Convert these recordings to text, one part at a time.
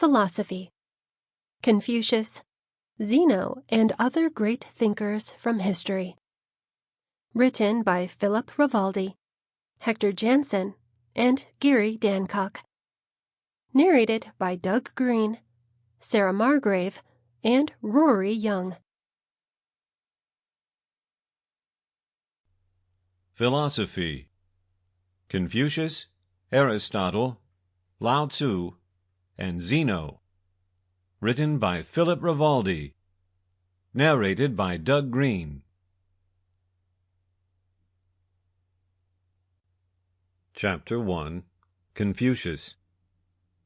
Philosophy. Confucius, Zeno, and other great thinkers from history. Written by Philip Rivaldi, Hector Jansen, and Geary Dankock. Narrated by Doug Greene, Sarah Margrave, and Rory Young. Philosophy. Confucius, Aristotle, Lao Tzu, and Zeno. Written by Philip Rivaldi. Narrated by Doug Greene. Chapter 1. Confucius.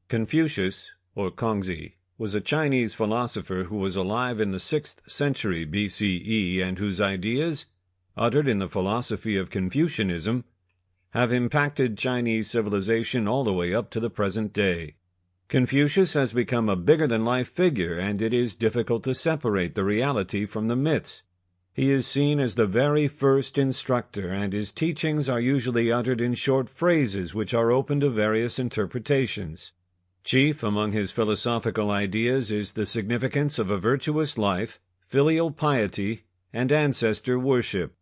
Confucius, or Kongzi, was a Chinese philosopher who was alive in the 6th century BCE and whose ideas, uttered in the philosophy of Confucianism, have impacted Chinese civilization all the way up to the present day. Confucius has become a bigger-than-life figure, and it is difficult to separate the reality from the myths. He is seen as the very first instructor, and his teachings are usually uttered in short phrases which are open to various interpretations. Chief among his philosophical ideas is the significance of a virtuous life, filial piety, and ancestor worship.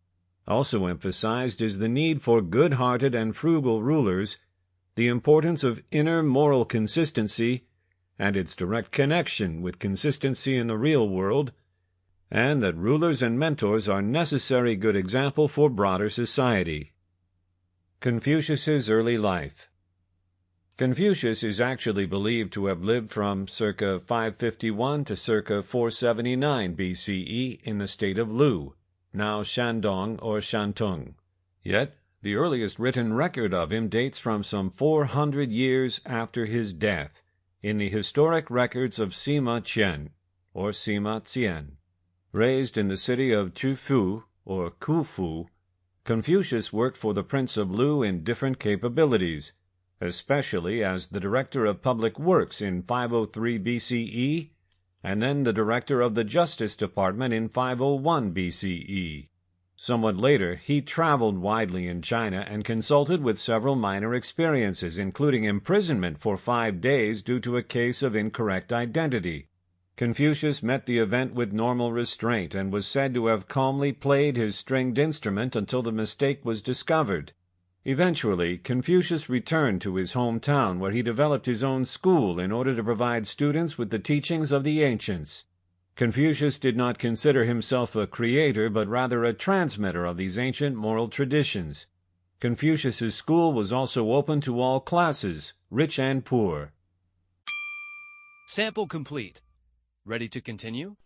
Also emphasized is the need for good-hearted and frugal rulers, the importance of inner moral consistency, and its direct connection with consistency in the real world, and that rulers and mentors are necessary good example for broader society. Confucius's early life. Confucius is actually believed to have lived from circa 551 to circa 479 BCE in the state of Lu, now Shandong or Shantung. Yet, the earliest written record of him dates from some 400 years after his death, in the historic records of Sima Qian, or Sima Qian. Raised in the city of Chufu, or Kufu, Confucius worked for the Prince of Lu in different capabilities, especially as the director of public works in 503 BCE, and then the director of the Justice Department in 501 BCE. Somewhat later, he traveled widely in China and consulted with several minor experiences, including imprisonment for 5 days due to a case of incorrect identity. Confucius met the event with normal restraint and was said to have calmly played his stringed instrument until the mistake was discovered. Eventually, Confucius returned to his hometown where he developed his own school in order to provide students with the teachings of the ancients. Confucius did not consider himself a creator, but rather a transmitter of these ancient moral traditions. Confucius's school was also open to all classes, rich and poor. Sample complete. Ready to continue?